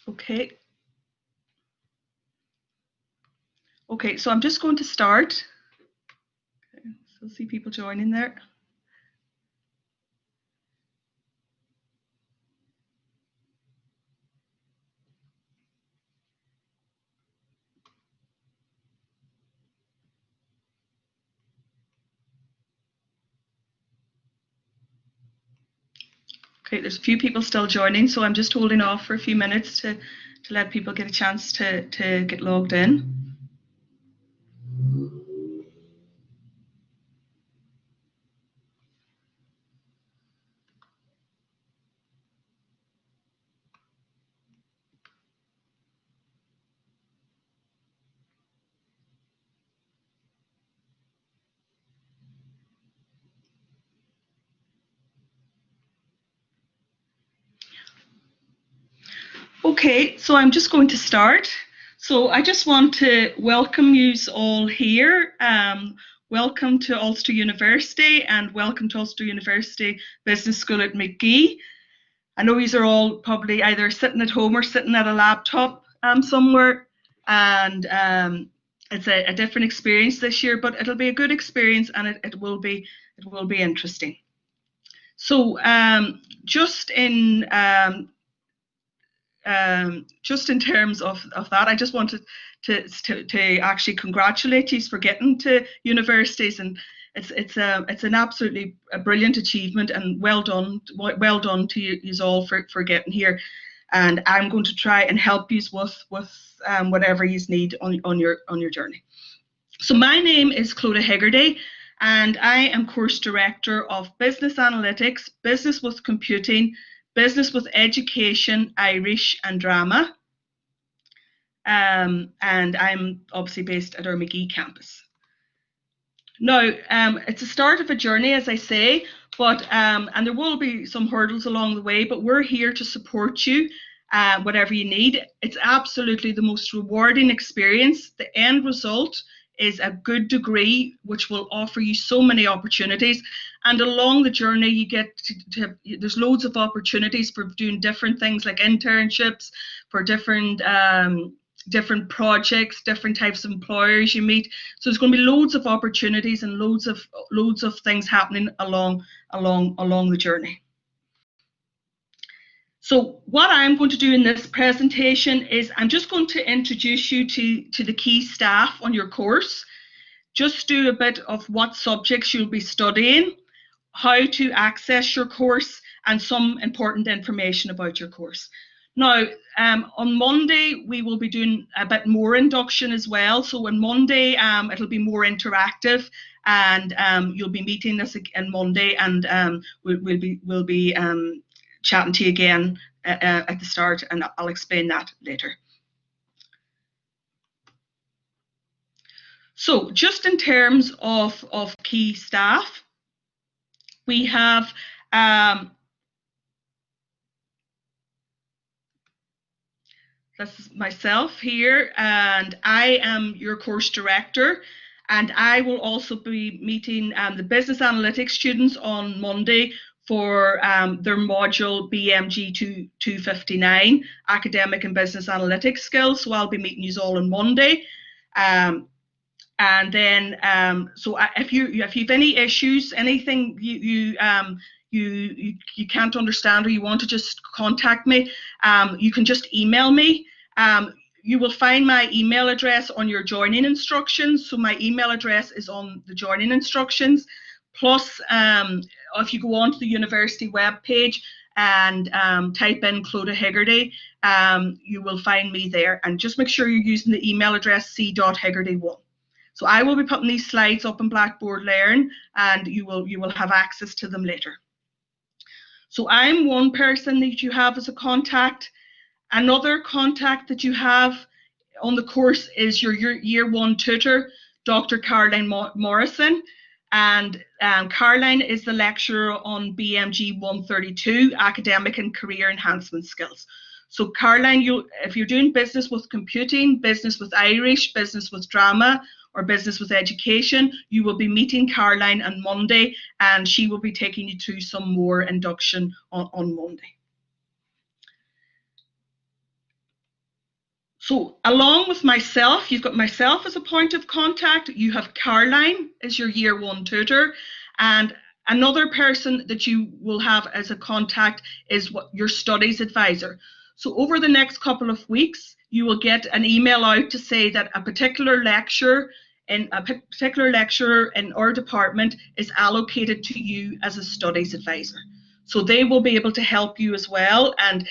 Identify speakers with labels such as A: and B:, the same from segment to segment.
A: Okay. Okay, so I'm just going to start. Okay, so see people joining there. Okay, there's a few people still joining, so I'm just holding off for a few minutes to let people get a chance to get logged in. Okay, so I'm just going to start. So I just want to welcome you all here. Welcome to Ulster University and welcome to Ulster University Business School at Magee. I know you are all probably either sitting at home or sitting at a laptop somewhere, and it's a different experience this year, but it'll be a good experience and it will be interesting. So just in terms of that, I just wanted to actually congratulate you for getting to universities, and it's an absolutely brilliant achievement, and well done to you all for getting here. And I'm going to try and help you with whatever you need on your journey. So my name is Hegarty, and I am course director of Business Analytics, Business with Computing, Business with Education, Irish and Drama. And I'm obviously based at our Magee campus. Now, it's the start of a journey, as I say, but and there will be some hurdles along the way, but we're here to support you, whatever you need. It's absolutely the most rewarding experience. The end result is a good degree, which will offer you so many opportunities. And along the journey, you get there's loads of opportunities for doing different things like internships, for different projects, different types of employers you meet. So there's going to be loads of opportunities and loads of things happening along the journey. So what I'm going to do in this presentation is I'm just going to introduce you to the key staff on your course, just do a bit of what subjects you'll be studying, how to access your course, and some important information about your course. Now, on Monday, we will be doing a bit more induction as well. So on Monday, it'll be more interactive, and you'll be meeting us on Monday, and we'll be chatting to you again at the start, and I'll explain that later. So just in terms of key staff, we have this is myself here, and I am your course director, and I will also be meeting the business analytics students on Monday for their module BMG 259, academic and business analytics skills. So I'll be meeting you all on Monday. And then, so if you have any issues, anything you can't understand, or you want to just contact me, you can just email me. You will find my email address on your joining instructions. So my email address is on the joining instructions. Plus, if you go onto the university webpage and type in Clodagh Hegarty, you will find me there. And just make sure you're using the email address c.hegarty1. So I will be putting these slides up in Blackboard Learn, and you will have access to them later. So I'm one person that you have as a contact. Another contact that you have on the course is your year one tutor, Dr. Caroline Morrison. And Caroline is the lecturer on BMG 132, Academic and Career Enhancement Skills. So Caroline, if you're doing business with computing, business with Irish, business with drama, or business with education, you will be meeting Caroline on Monday, and she will be taking you through some more induction on Monday. So along with myself, you've got myself as a point of contact. You have Caroline as your year one tutor, and another person that you will have as a contact is your studies advisor. So over the next couple of weeks, you will get an email out to say that a particular lecturer in our department is allocated to you as a studies advisor. So they will be able to help you as well, and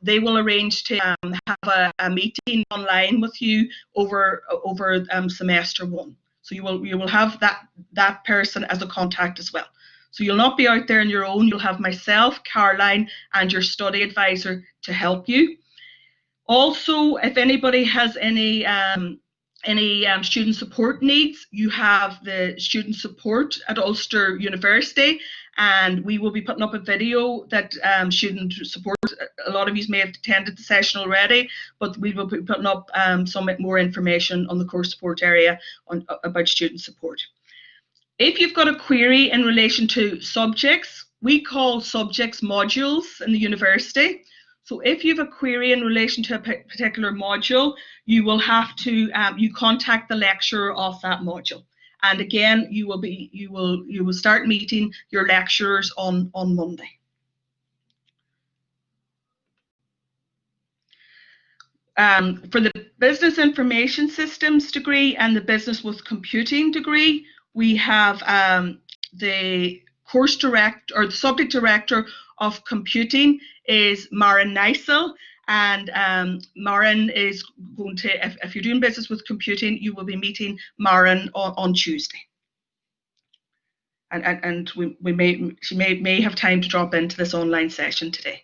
A: they will arrange to have a meeting online with you over semester one. So you will have that person as a contact as well. So you'll not be out there on your own. You'll have myself, Caroline, and your study advisor to help you. Also, if anybody has any student support needs, you have the student support at Ulster University, and we will be putting up a video that student support. A lot of you may have attended the session already, but we will be putting up some more information on the course support area about student support. If you've got a query in relation to subjects, we call subjects modules in the university. So if you have a query in relation to a particular module, you will have to you contact the lecturer of that module. And again, you will start meeting your lecturers on Monday. For the Business Information Systems degree and the Business with Computing degree, we have the course director or the subject director of computing is Maren Neisel, and Maren is going to, if you're doing business with computing, you will be meeting Maren on Tuesday. And she may have time to drop into this online session today.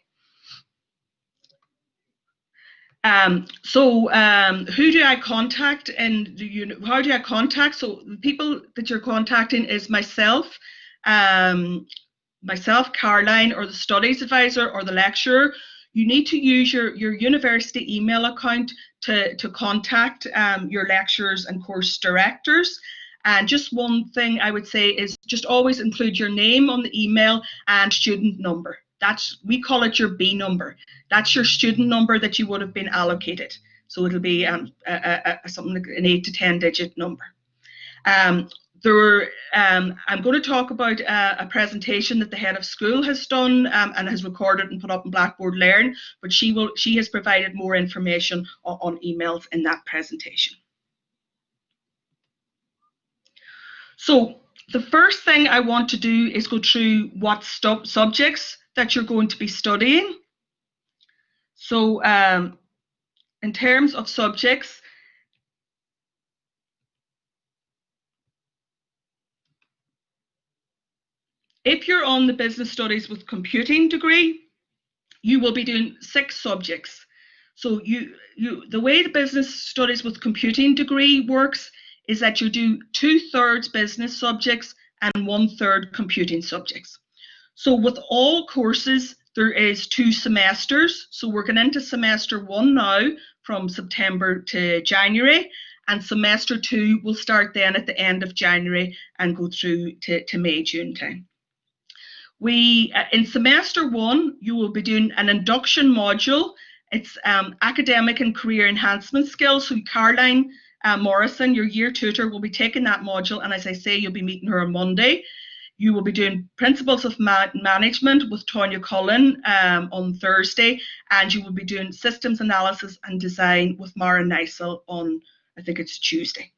A: Who do I contact, and how do I contact? So the people that you're contacting is myself, Caroline, or the studies advisor or the lecturer. You need to use your university email account to contact your lecturers and course directors. And just one thing I would say is just always include your name on the email and student number. We call it your B number. That's your student number that you would have been allocated. So it'll be something like an 8 to 10 digit number. I'm going to talk about a presentation that the head of school has done and has recorded and put up on Blackboard Learn, but she has provided more information on emails in that presentation. So the first thing I want to do is go through what subjects that you're going to be studying. So in terms of subjects, if you're on the Business Studies with Computing degree, you will be doing 6 subjects. So the way the Business Studies with Computing degree works is that you do 2/3 business subjects and 1/3 computing subjects. So with all courses, there is 2 semesters. So we're going into semester 1 now from September to January, and semester 2 will start then at the end of January and go through to May, June time. In semester 1, you will be doing an induction module. It's academic and career enhancement skills. So Caroline Morrison, your year tutor, will be taking that module, and as I say, you'll be meeting her on Monday. You will be doing Principles of Management with Tonya Cullen on Thursday, and you will be doing Systems Analysis and Design with Maren Neisel on, I think it's Tuesday.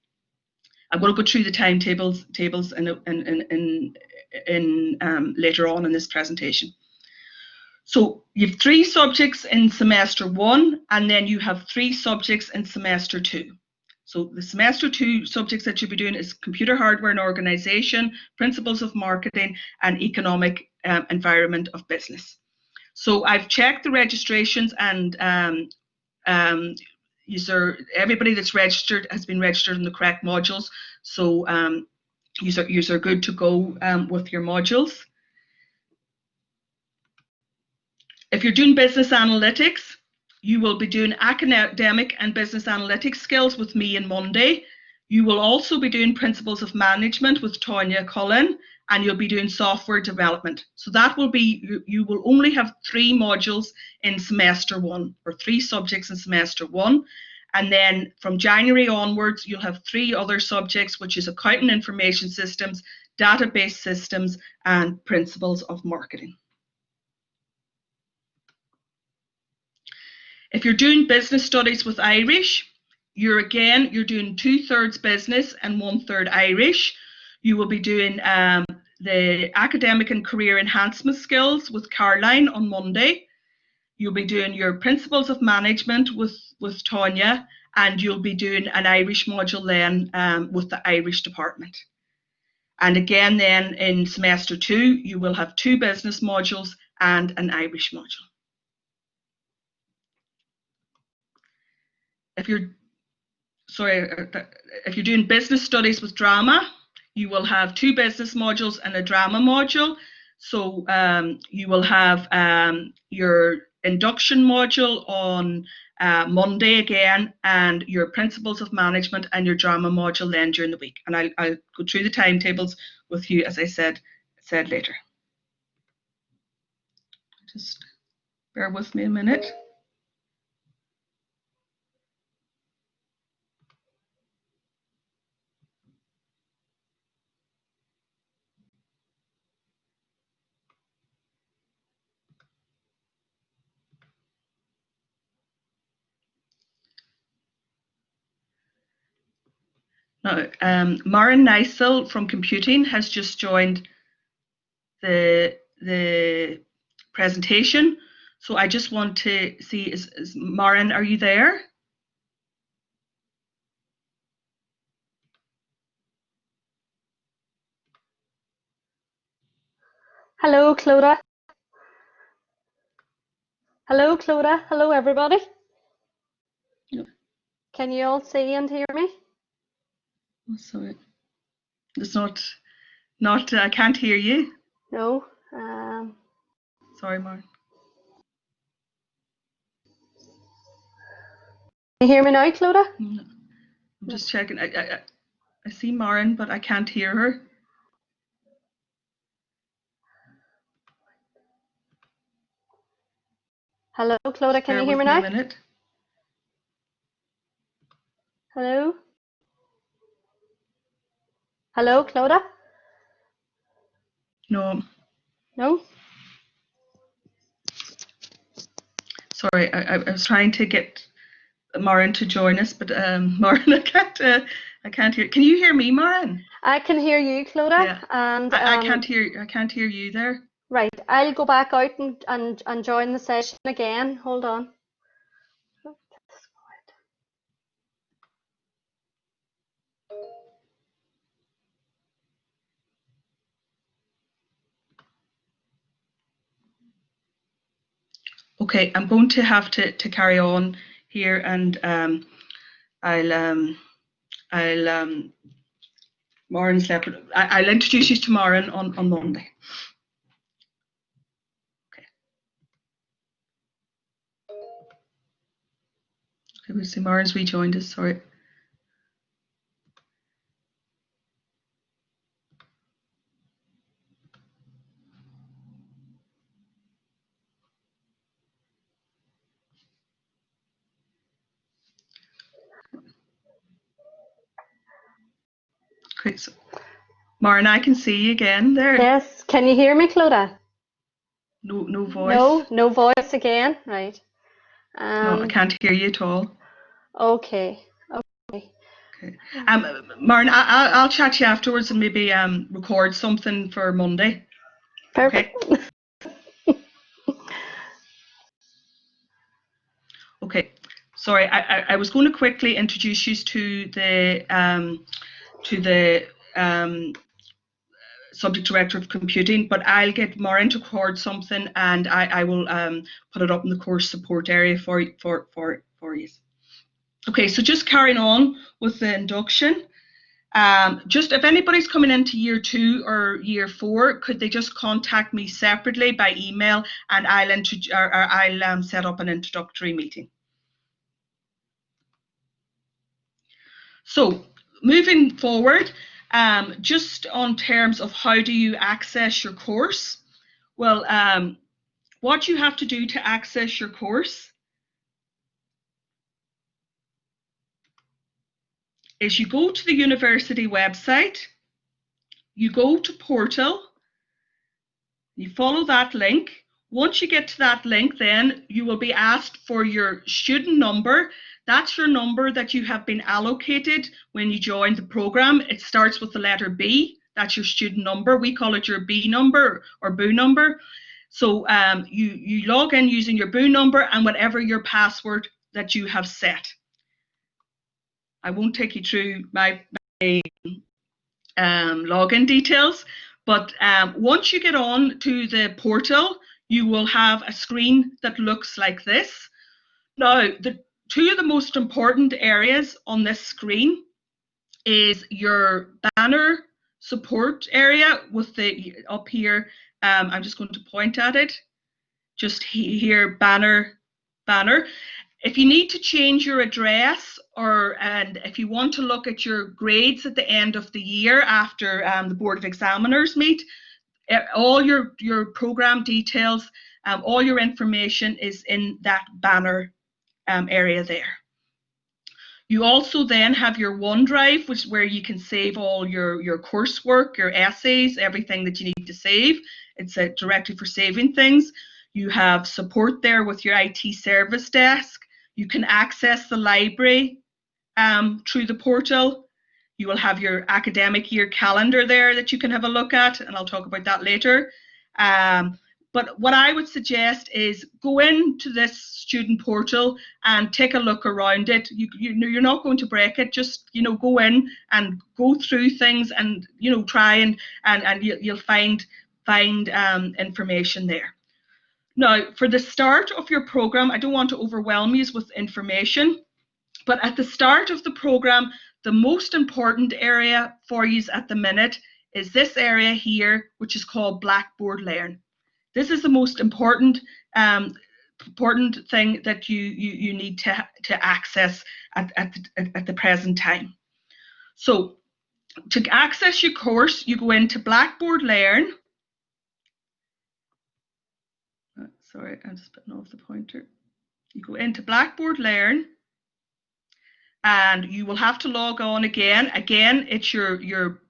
A: I'm going to go through the timetables later on in this presentation. So you have 3 subjects in semester 1, and then you have 3 subjects in semester 2. So the semester 2 subjects that you'll be doing is computer hardware and organization, principles of marketing, and economic environment of business. So I've checked the registrations, and everybody that's registered has been registered in the correct modules. So you are good to go with your modules. If you're doing business analytics, you will be doing academic and business analytics skills with me on Monday. You will also be doing Principles of Management with Tonya Cullen, and you'll be doing software development. So that will be, you will only have 3 modules in semester 1, or 3 subjects in semester 1. And then from January onwards, you'll have 3 other subjects, which is accounting information systems, database systems, and principles of marketing. If you're doing business studies with Irish, you're doing 2/3 business and 1/3 Irish. You will be doing the academic and career enhancement skills with Caroline on Monday. You'll be doing your principles of management with Tanya, and you'll be doing an Irish module then with the Irish department. And again, then in semester 2, you will have 2 business modules and an Irish module. If you're doing business studies with drama, you will have 2 business modules and a drama module. So you will have your induction module on Monday again, and your principles of management and your drama module then during the week. And I'll go through the timetables with you, as I said later. Just bear with me a minute. Now, Maren Neisel from Computing has just joined the presentation. So I just want to see, is Maren, are you there?
B: Hello, Clodagh. Hello, Clodagh. Hello, everybody.
A: No.
B: Can you all see and hear me?
A: Oh, sorry. It's not. I can't hear you.
B: No.
A: Sorry, Maren.
B: Can you hear me now, Clodagh?
A: No. I'm just checking. I see Maren, but I can't hear her.
B: Hello, Clodagh. Can you hear me now?
A: A minute.
B: Hello? Hello, Clodagh?
A: No.
B: No?
A: Sorry, I was trying to get Maren to join us, but Maren, I can't hear. Can you hear me, Maren?
B: I can hear you, Clodagh.
A: Yeah.
B: And
A: I can't hear you there.
B: Right, I'll go back out and join the session again. Hold on.
A: Okay, I'm going to have to carry on here, and Maren's separate. I'll introduce you to Maren on Monday. Okay. We see Maren's rejoined us. Sorry. Okay, so Maren, I can see you again there.
B: Yes, can you hear me, Clodagh?
A: No voice.
B: No voice again. Right.
A: No, I can't hear you at all.
B: Okay.
A: Okay. Maren, I'll chat to you afterwards and maybe record something for Monday.
B: Perfect.
A: Okay. Okay. Sorry, I was going to quickly introduce you to the subject director of computing, but I'll get Maren to record something, and I will put it up in the course support area for you. Okay, so just carrying on with the induction. Just if anybody's coming into year 2 or year 4, could they just contact me separately by email, and I'll set up an introductory meeting. So moving forward, just on terms of how do you access your course? Well, what you have to do to access your course is you go to the university website, you go to portal, you follow that link. Once you get to that link, then you will be asked for your student number. That's your number that you have been allocated when you joined the program. It starts with the letter B. That's your student number. We call it your B number or BOO number. So you log in using your BOO number and whatever your password that you have set. I won't take you through my login details, but once you get on to the portal, you will have a screen that looks like this. Now, the two of the most important areas on this screen is your banner support area with the up here. I'm just going to point at it. Just here, banner. If you need to change your address and if you want to look at your grades at the end of the year after the Board of Examiners meet, all your program details, all your information is in that banner area there. You also then have your OneDrive, which is where you can save all your coursework, your essays, everything that you need to save. It's a directory for saving things. You have support there with your IT service desk. You can access the library through the portal. You will have your academic year calendar there that you can have a look at, and I'll talk about that later. But what I would suggest is go into this student portal and take a look around it. You're not going to break it. Just go in and go through things and try and you'll find information there. Now, for the start of your program, I don't want to overwhelm you with information, but at the start of the program, the most important area for you at the minute is this area here, which is called Blackboard Learn. This is the most important thing that you need to access at the present time. So to access your course, you go into Blackboard Learn. Sorry, I'm just putting off the pointer. You go into Blackboard Learn and you will have to log on again. Again, it's your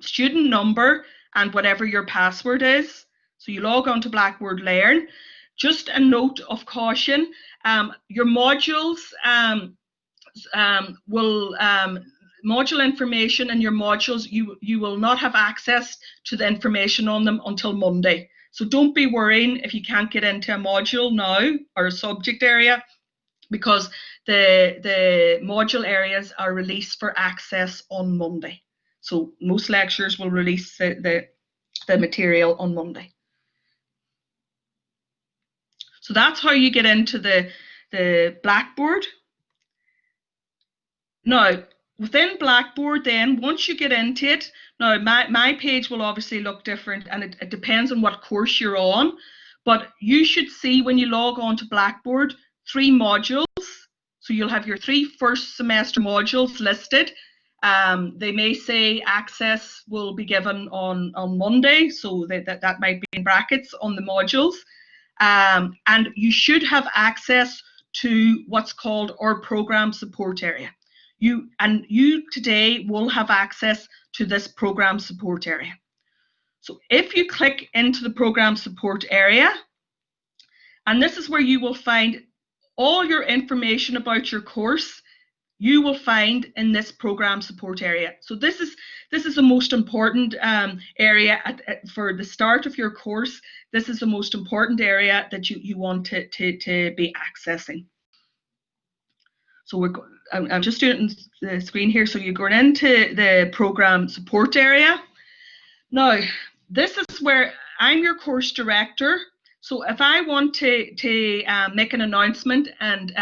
A: student number and whatever your password is. So you log on to Blackboard Learn. Just a note of caution, your modules module information and your modules, you will not have access to the information on them until Monday. So don't be worrying if you can't get into a module now or a subject area, because the module areas are released for access on Monday. So most lecturers will release the material on Monday. So that's how you get into the Blackboard. Now, within Blackboard then, once you get into it, now my page will obviously look different and it depends on what course you're on, but you should see when you log on to Blackboard 3 modules. So you'll have your 3 first semester modules listed. They may say access will be given on Monday, so that might be in brackets on the modules. And you should have access to what's called our program support area. You today will have access to this program support area. So if you click into the program support area, and this is where you will find all your information about your course, you will find in this program support area. So this is the most important area for the start of your course. This is the most important area that you want to be accessing. So I'm just doing the screen here. So you're going into the program support area. Now, this is where I'm your course director. So if I want to make an announcement and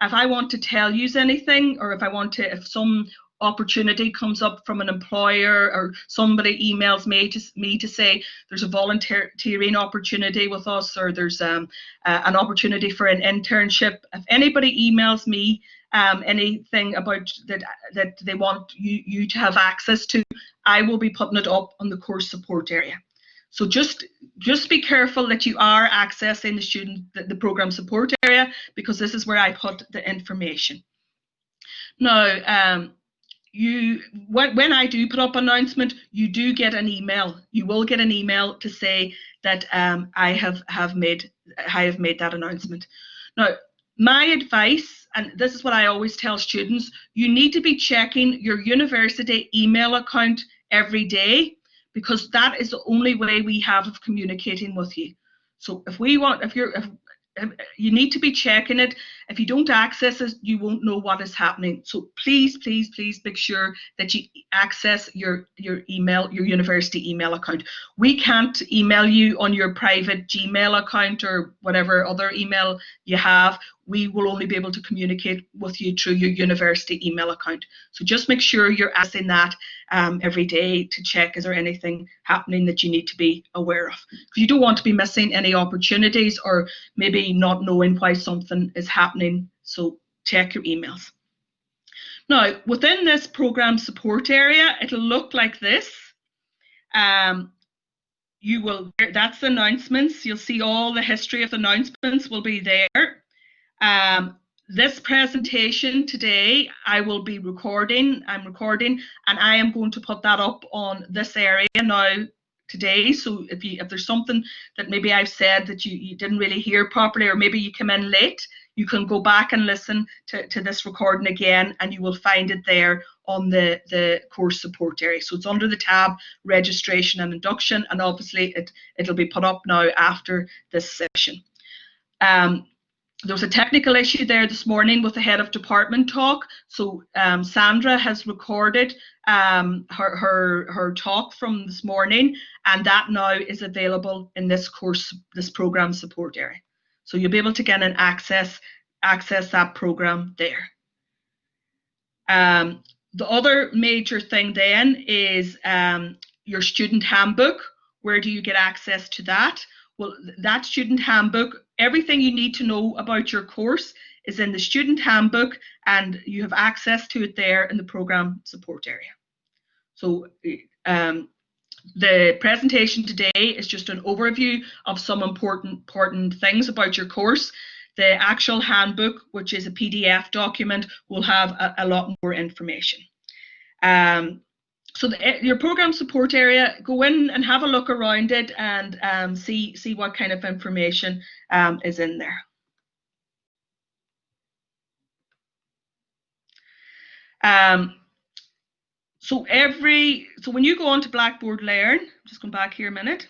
A: if I want to tell you anything, or if some opportunity comes up from an employer or somebody emails me to say there's a volunteering opportunity with us, or there's an opportunity for an internship, if anybody emails me anything about that they want you to have access to, I will be putting it up on the course support area. So just be careful that you are accessing the program support area, because this is where I put the information. Now, when I do put up an announcement, you do get an email. You will get an email to say that I have made that announcement. Now, my advice, and this is what I always tell students, you need to be checking your university email account every day, because that is the only way we have of communicating with you. So if you need to be checking it. If you don't access it, you won't know what is happening. So please, please, please make sure that you access your email, your university email account. We can't email you on your private Gmail account or whatever other email you have. We will only be able to communicate with you through your university email account. So just make sure you're accessing that every day to check, is there anything happening that you need to be aware of. Because you don't want to be missing any opportunities, or maybe not knowing why something is happening. So check your emails. Now, within this program support area, it'll look like this. That's the announcements. You'll see all the history of the announcements will be there. This presentation today, I'm recording, and I am going to put that up on this area now today. So if there's something that maybe I've said that you didn't really hear properly, or maybe you come in late, you can go back and listen to this recording again, and you will find it there on the course support area. So it's under the tab registration and induction, and obviously it'll be put up now after this session. There was a technical issue there this morning with the head of department talk. So Sandra has recorded her talk from this morning, and that now is available in this program support area. So you'll be able to get an access that program there. The other major thing then is your student handbook. Where do you get access to that? Well, that student handbook, everything you need to know about your course is in the student handbook, and you have access to it there in the program support area. So the presentation today is just an overview of some important things about your course. The actual handbook, which is a PDF document, will have a lot more information. So your program support area, go in and have a look around it and see what kind of information is in there. So when you go on to Blackboard Learn, just come back here a minute.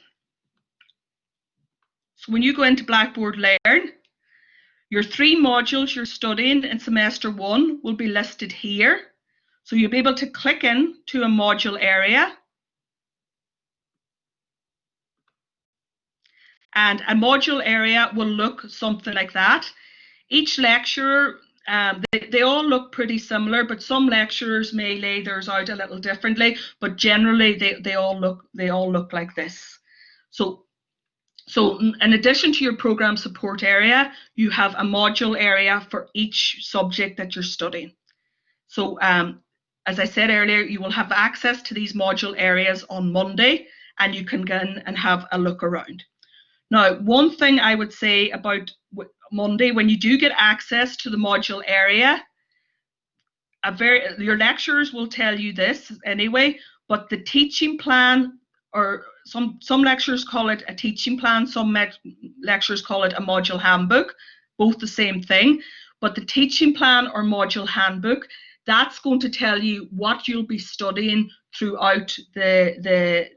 A: So when you go into Blackboard Learn, your 3 modules you're studying in semester 1 will be listed here. So you'll be able to click in to a module area. And a module area will look something like that. Each lecturer, they all look pretty similar, but some lecturers may lay theirs out a little differently, but generally they all look like this. So in addition to your program support area, you have a module area for each subject that you're studying. So as I said earlier, you will have access to these module areas on Monday, and you can go in and have a look around. Now, one thing I would say about Monday, when you do get access to the module area, your lecturers will tell you this anyway, but the teaching plan, or some lecturers call it a teaching plan, some lecturers call it a module handbook, both the same thing. But the teaching plan or module handbook, that's going to tell you what you'll be studying throughout the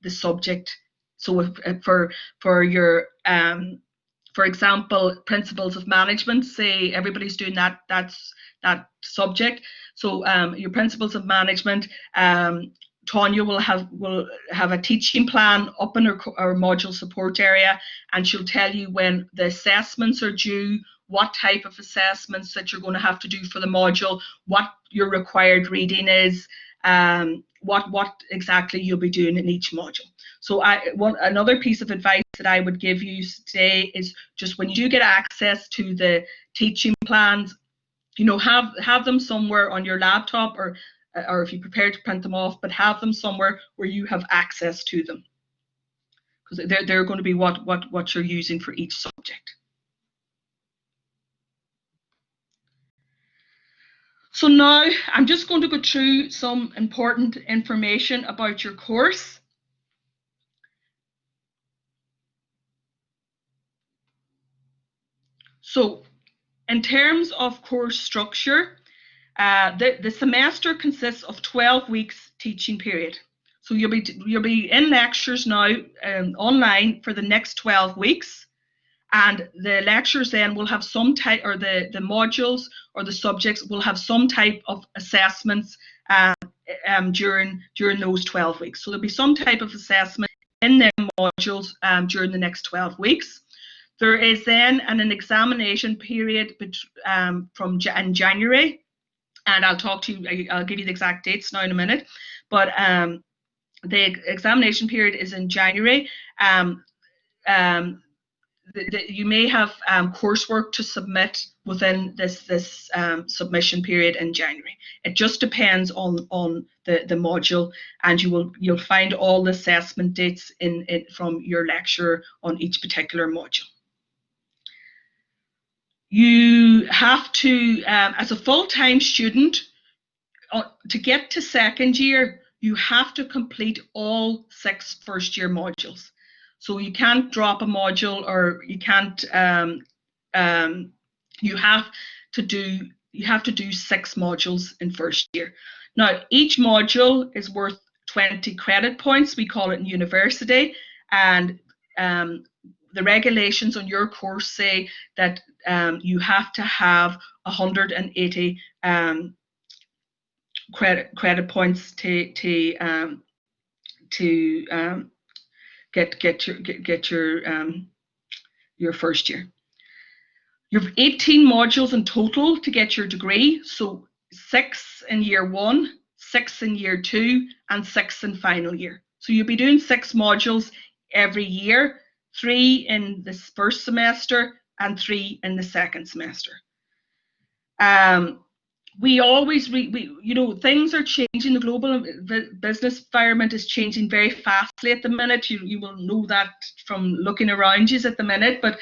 A: subject. So for your for example, principles of management, say everybody's doing that subject. So your principles of management, Tanya will have a teaching plan up in our module support area, and she'll tell you when the assessments are due, what type of assessments that you're going to have to do for the module, what your required reading is, what exactly you'll be doing in each module. So another piece of advice that I would give you today is just when you do get access to the teaching plans, have them somewhere on your laptop, or if you prepare to print them off, but have them somewhere where you have access to them, because they're going to be what you're using for each subject. So now I'm just going to go through some important information about your course. So in terms of course structure, the semester consists of 12 weeks teaching period. So you'll be in lectures now online for the next 12 weeks. And the lectures then will have some type, or the modules or the subjects will have some type of assessments during those 12 weeks. So there'll be some type of assessment in their modules during the next 12 weeks. There is then an examination period from in January, and I'll talk to you, I'll give you the exact dates now in a minute, but the examination period is in January. You may have coursework to submit within this submission period in January. It just depends on the module, and you'll find all the assessment dates from your lecturer on each particular module. You have to, as a full-time student, to get to second year, you have to complete all 6 first-year modules. So you can't drop a module, or you can't. You have to do 6 modules in first year. Now, each module is worth 20 credit points. We call it in university, and the regulations on your course say that you have to have 180 credit points to get your first year. You have 18 modules in total to get your degree. So 6 in year 1, 6 in year 2, and 6 in final year. So you'll be doing 6 modules every year, 3 in this first semester and 3 in the second semester. We always, things are changing. The global business environment is changing very fastly at the minute. You will know that from looking around you at the minute. But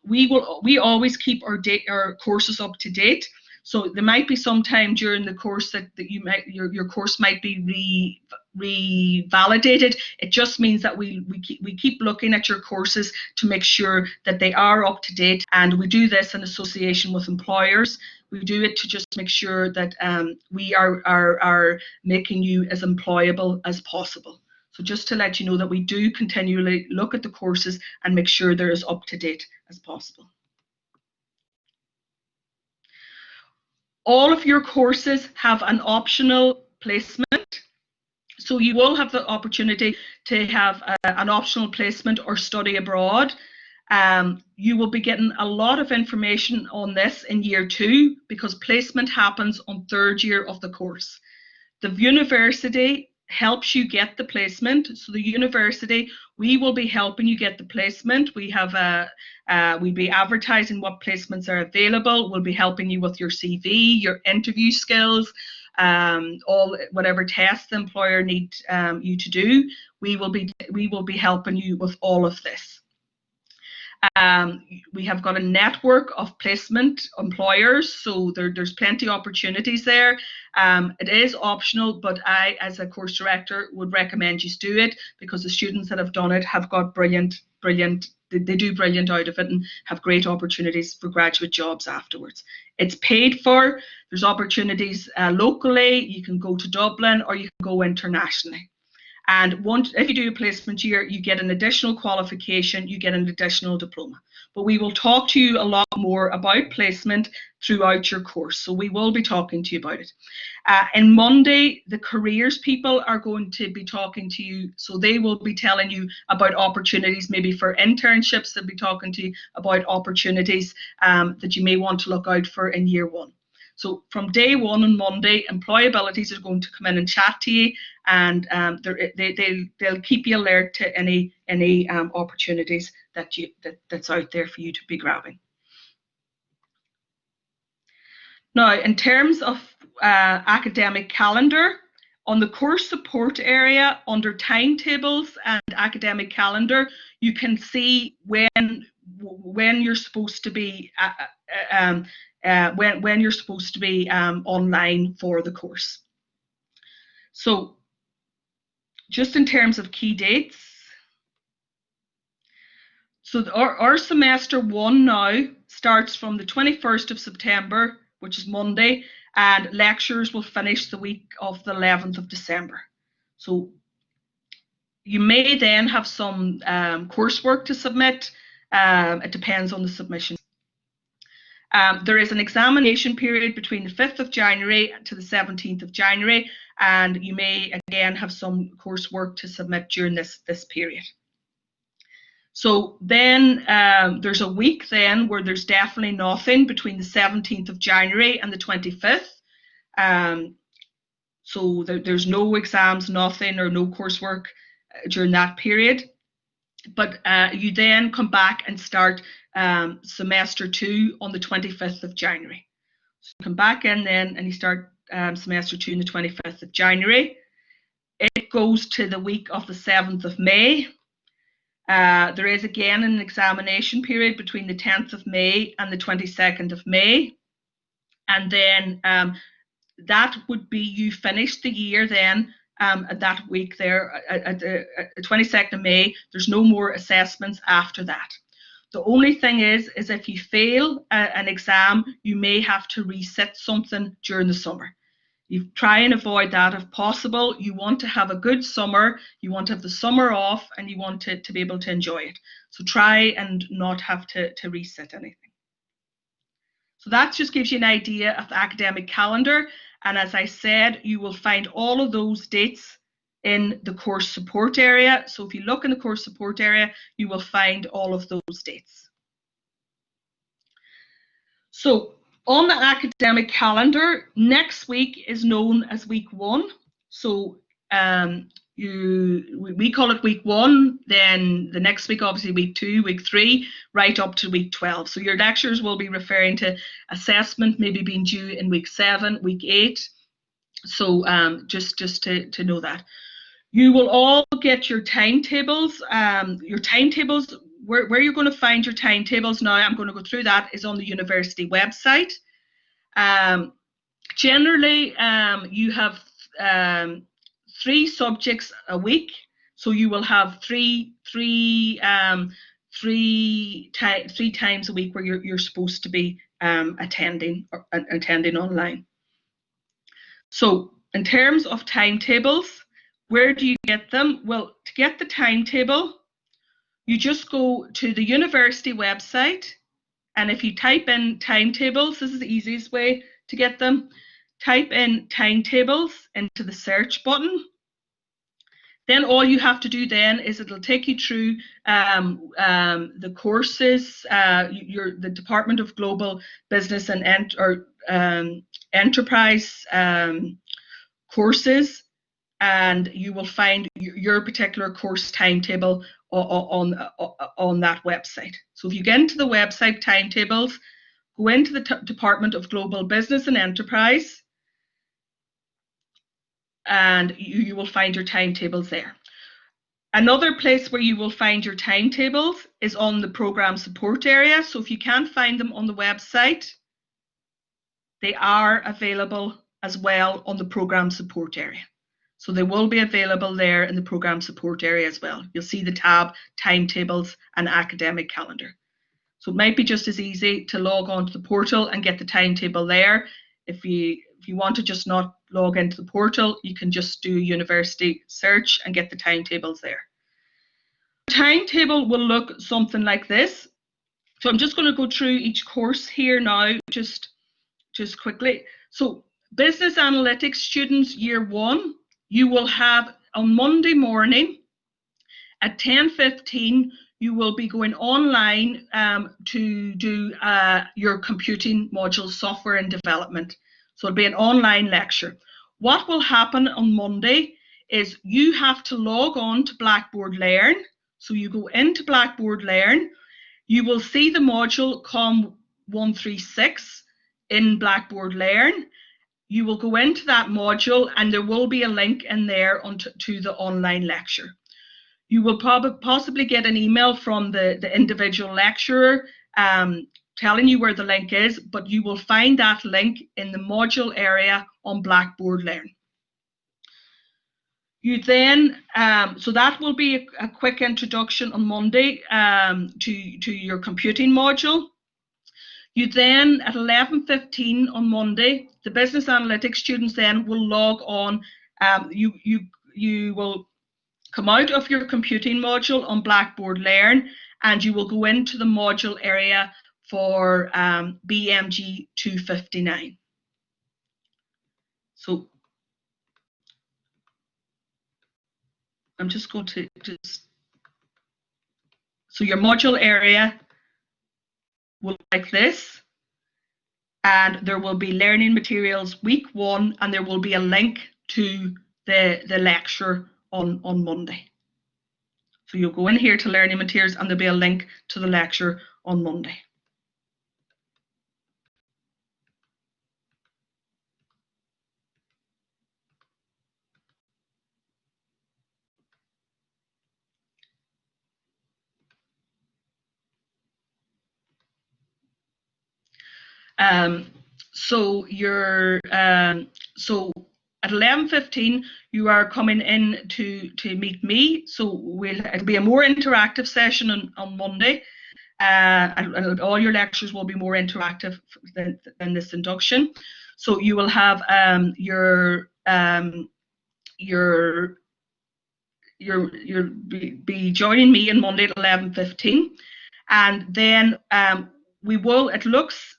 A: we always keep our courses up to date. So there might be some time during the course that your course might be revalidated. It just means that we keep looking at your courses to make sure that they are up to date, and we do this in association with employers. We do it to just make sure that we are making you as employable as possible. So just to let you know that we do continually look at the courses and make sure they're as up to date as possible. All of your courses have an optional placement. So you will have the opportunity to have an optional placement or study abroad. You will be getting a lot of information on this in year 2, because placement happens on 3rd year of the course. The university helps you get the placement. So the university, we will be helping you get the placement. We'll be advertising what placements are available. We'll be helping you with your CV, your interview skills, whatever tests the employer needs you to do. We will be helping you with all of this. We have got a network of placement employers, so there's plenty of opportunities there. It is optional, but I, as a course director, would recommend you do it, because the students that have done it have got brilliant, they do brilliant out of it and have great opportunities for graduate jobs afterwards. It's paid for. There's opportunities locally. You can go to Dublin, or you can go internationally. And if you do a placement year, you get an additional qualification, you get an additional diploma. But we will talk to you a lot more about placement throughout your course. So we will be talking to you about it. And Monday, the careers people are going to be talking to you. So they will be telling you about opportunities, maybe for internships. They'll be talking to you about opportunities that you may want to look out for in year 1. So from day 1 on Monday, employabilities are going to come in and chat to you, and they'll keep you alert to any opportunities that's out there for you to be grabbing. Now, in terms of academic calendar, on the course support area under timetables and academic calendar, you can see when you're supposed to be when you're supposed to be online for the course. So just in terms of key dates, so our semester 1 now starts from the 21st of September, which is Monday, and lectures will finish the week of the 11th of December. So you may then have some coursework to submit. It depends on the submission. There is an examination period between the 5th of January to the 17th of January, and you may again have some coursework to submit during this period. So then there's a week then where there's definitely nothing between the 17th of January and the 25th. So there's no exams, nothing, or no coursework during that period. But you then come back and start semester 2 on the 25th of January. So you come back in then and you start semester 2 on the 25th of January. It goes to the week of the 7th of May. There is again an examination period between the 10th of May and the 22nd of May. And then that would be, you finish the year then that week there at the 22nd of May. There's no more assessments after that. The only thing is if you fail an exam, you may have to resit something during the summer. You try and avoid that if possible. You want to have a good summer, you want to have the summer off, and you want to be able to enjoy it. So try and not have to resit anything. So that just gives you an idea of the academic calendar. And as I said, you will find all of those dates in the course support area. So if you look in the course support area, you will find all of those dates. So on the academic calendar, next week is known as week 1. So we call it week 1, then the next week obviously week 2, week 3, right up to week 12. So your lectures will be referring to assessment maybe being due in week 7, week 8. So just to know that. You will all get your timetables. Where you're going to find your timetables now, I'm going to go through that, is on the university website. Generally, you have 3 subjects a week, so you will have three times a week where you're supposed to be attending online. So in terms of timetables, where do you get them? Well, to get the timetable, you just go to the university website, and if you type in timetables, this is the easiest way to get them. Type in timetables into the search button. Then all you have to do then is it'll take you through the courses, the Department of Global Business and Enterprise courses, and you will find your particular course timetable on that website. So if you get into the website timetables, go into the Department of Global Business and Enterprise, and you will find your timetables there. Another place where you will find your timetables is on the program support area. So if you can't find them on the website, they are available as well on the program support area. So they will be available there in the program support area as well. You'll see the tab timetables and academic calendar. So it might be just as easy to log on to the portal and get the timetable there. If you want to just not log into the portal, you can just do a university search and get the timetables there. The timetable will look something like this. So I'm just going to go through each course here now, just quickly. So business analytics students year 1, you will have on Monday morning at 10:15, you will be going online to do your computing module, software and development. So it'll be an online lecture. What will happen on Monday is you have to log on to Blackboard Learn. So you go into Blackboard Learn, you will see the module COM 136 in Blackboard Learn. You will go into that module and there will be a link in there to the online lecture. You will possibly get an email from the individual lecturer telling you where the link is, but you will find that link in the module area on Blackboard Learn. You then, so that will be a quick introduction on Monday to your computing module. You then, at 11:15 on Monday, the business analytics students then will log on. You will come out of your computing module on Blackboard Learn, and you will go into the module area for BMG 259. So I'm just going to so your module area will look like this, and there will be learning materials week 1, and there will be a link to the lecture on Monday. So you'll go in here to learning materials, and there'll be a link to the lecture on Monday. So at 11:15 you are coming in to meet me. So it'll be a more interactive session on Monday, and all your lectures will be more interactive than this induction. So you will have you'll be joining me on Monday at 11:15, and then it looks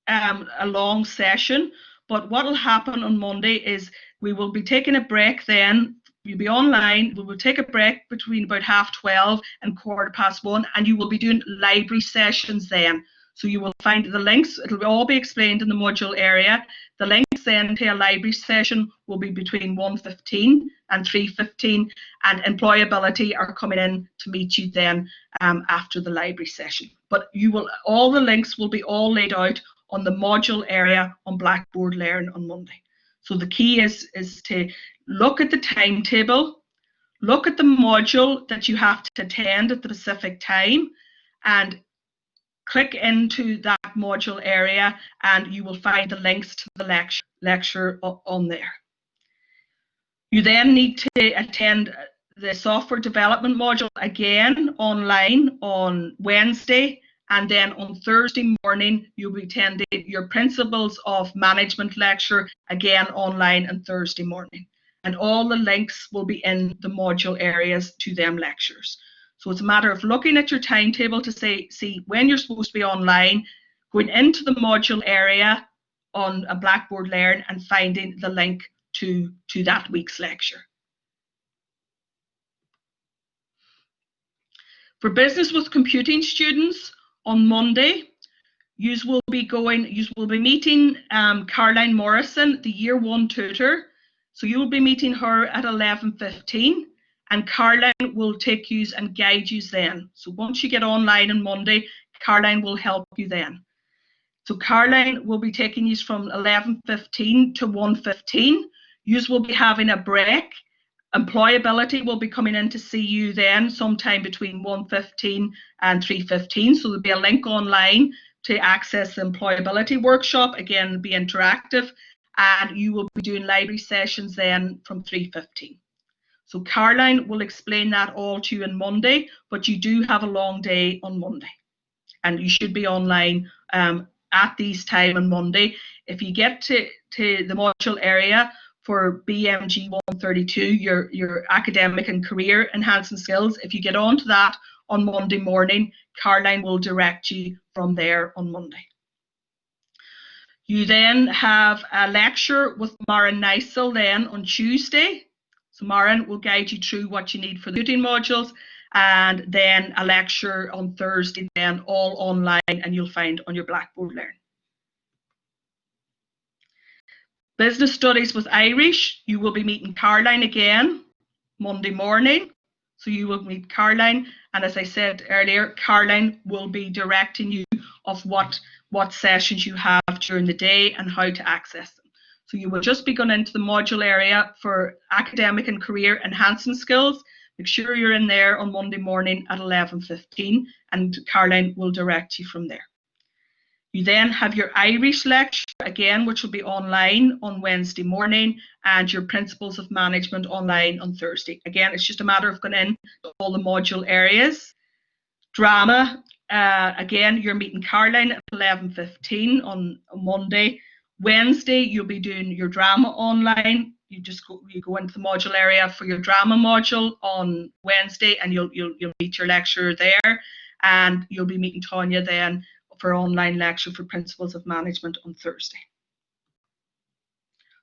A: a long session, but what will happen on Monday is we will be taking a break then. You'll be online. We will take a break between about 12:30 and 1:15, and you will be doing library sessions then. So you will find the links. It'll all be explained in the module area. The links then to a library session will be between 1:15 and 3:15, and employability are coming in to meet you then after the library session. But all the links will be all laid out on the module area on Blackboard Learn on Monday. So the key is to look at the timetable, look at the module that you have to attend at the specific time, and click into that module area, and you will find the links to the lecture on there. You then need to attend the software development module again online on Wednesday, and then on Thursday morning you'll be attending your Principles of Management lecture again online on Thursday morning. And all the links will be in the module areas to them lectures. So it's a matter of looking at your timetable to see when you're supposed to be online, going into the module area on a Blackboard Learn and finding the link to that week's lecture. For business with computing students on Monday, you will be meeting Caroline Morrison, the Year 1 tutor. So you will be meeting her at 11:15, and Caroline will take you and guide you then. So once you get online on Monday, Caroline will help you then. So Caroline will be taking you from 11:15 to 1:15. You will be having a break. Employability will be coming in to see you then sometime between 1:15 and 3:15. So there'll be a link online to access the employability workshop. Again, be interactive, and you will be doing library sessions then from 3:15. So Caroline will explain that all to you on Monday, but you do have a long day on Monday, and you should be online at these time on Monday. If you get to the module area for BMG 132, your academic and career enhancing skills, if you get onto that on Monday morning, Caroline will direct you from there on Monday. You then have a lecture with Maren Neisel then on Tuesday. So Maren will guide you through what you need for the computing modules, and then a lecture on Thursday then, all online, and you'll find on your Blackboard Learn. Business Studies with Irish, you will be meeting Caroline again Monday morning. So you will meet Caroline, and as I said earlier, Caroline will be directing you of what sessions you have during the day and how to access them. So you will just be going into the module area for academic and career enhancing skills. Make sure you're in there on Monday morning at 11:15, and Caroline will direct you from there. You then have your Irish lecture, again, which will be online on Wednesday morning, and your Principles of Management online on Thursday. Again, it's just a matter of going in to all the module areas. Drama, again, you're meeting Caroline at 11:15 on Monday. Wednesday, you'll be doing your drama online. You go into the module area for your drama module on Wednesday, and you'll meet your lecturer there, and you'll be meeting Tanya then for online lecture for Principles of Management on Thursday.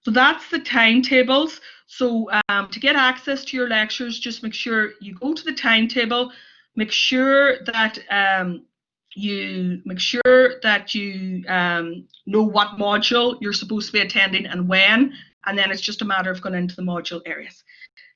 A: So that's the timetables. So to get access to your lectures, just make sure you go to the timetable, make sure that you know what module you're supposed to be attending and when, and then it's just a matter of going into the module areas.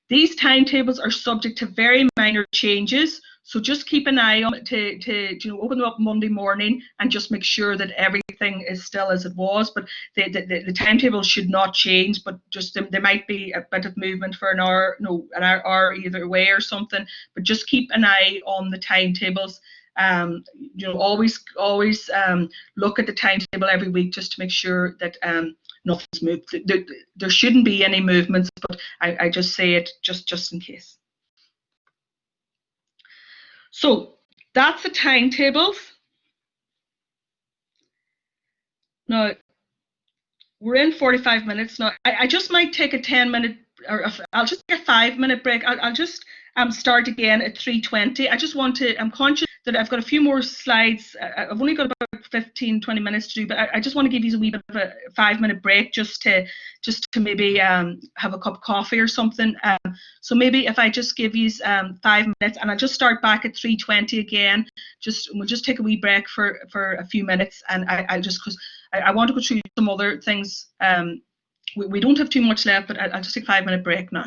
A: These timetables are subject to very minor changes, so just keep an eye on it to open them up Monday morning and just make sure that everything is still as it was. But the timetable should not change, but just there might be a bit of movement for an hour either way or something. But just keep an eye on the timetables. Always look at the timetable every week just to make sure that nothing's moved. There shouldn't be any movements, but I just say it just in case. So that's the timetables. Now we're in 45 minutes now. I just might take a 10-minute, or I'll just take a 5-minute break. I'll just start again at 3:20. I'm conscious that I've got a few more slides. I've only got about 15-20 minutes to do, but I just want to give you a wee bit of a 5-minute break just to maybe have a cup of coffee or something. So maybe if I just give you 5 minutes, and I'll just start back at 3:20 again. We'll just take a wee break for a few minutes, and because I want to go through some other things. We don't have too much left, but I'll just take a 5-minute break now.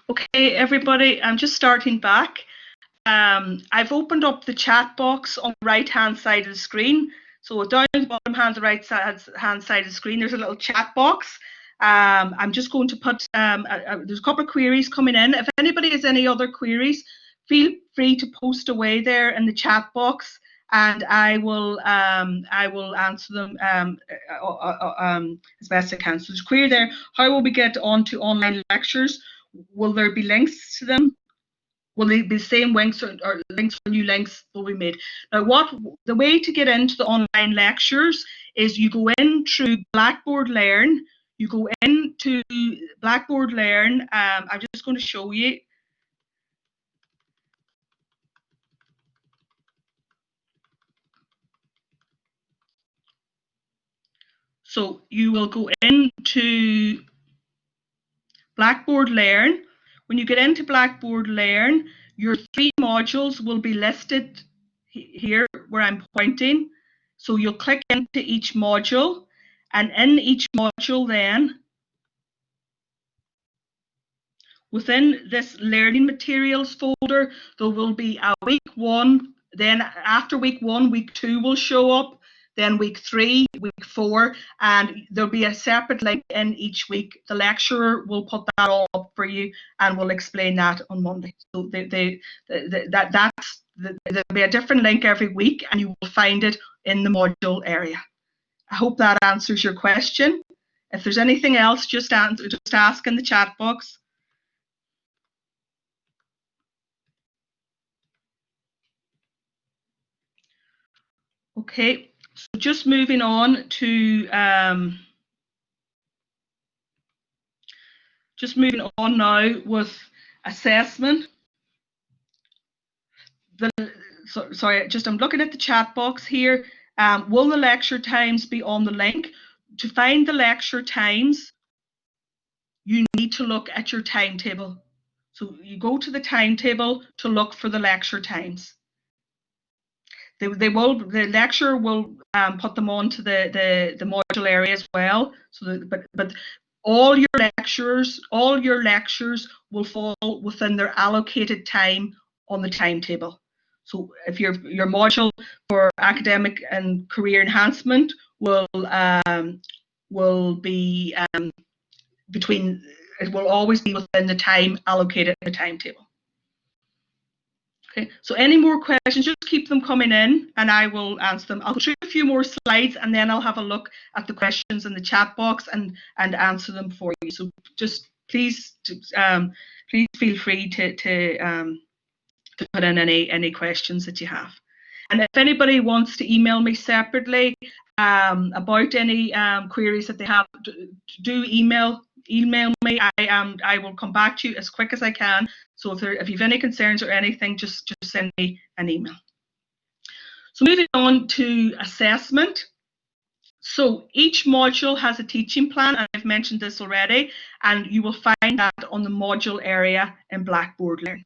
A: Okay, everybody, I'm just starting back. I've opened up the chat box on the right-hand side of the screen. So down the bottom hand, the right-hand side of the screen, there's a little chat box. I'm just going to put, there's a couple of queries coming in. If anybody has any other queries, feel free to post away there in the chat box, and I will answer them as best I can. So there's a query there: how will we get onto online lectures? Will there be links to them? Will they be the same links or links or new links will be made? Now, the way to get into the online lectures is you go in through Blackboard Learn. You go into Blackboard Learn. I'm just going to show you. So you will go into Blackboard Learn. When you get into Blackboard Learn, your 3 modules will be listed here where I'm pointing. So you'll click into each module, and in each module then, within this learning materials folder, there will be a week 1, then after week 1, week 2 will show up, then week 3, week 4, and there'll be a separate link in each week. The lecturer will put that all up for you and will explain that on Monday. So there'll be a different link every week, and you will find it in the module area. I hope that answers your question. If there's anything else, just ask in the chat box. Okay, so just moving on to now with assessment. Sorry, I'm looking at the chat box here. Will the lecture times be on the link? To find the lecture times, you need to look at your timetable. So you go to the timetable to look for the lecture times. The lecturer will put them onto the module area as well. So but all your lectures will fall within their allocated time on the timetable. So if your module for academic and career enhancement will be it will always be within the time allocated in the timetable. Okay, so any more questions, just keep them coming in and I will answer them. I'll go through a few more slides and then I'll have a look at the questions in the chat box and answer them for you. So just please feel free to put in any questions that you have. And if anybody wants to email me separately about any queries that they have, do email me. I will come back to you as quick as I can. So if you have any concerns or anything, just send me an email. So moving on to assessment. So each module has a teaching plan, and I've mentioned this already, and you will find that on the module area in Blackboard Learn.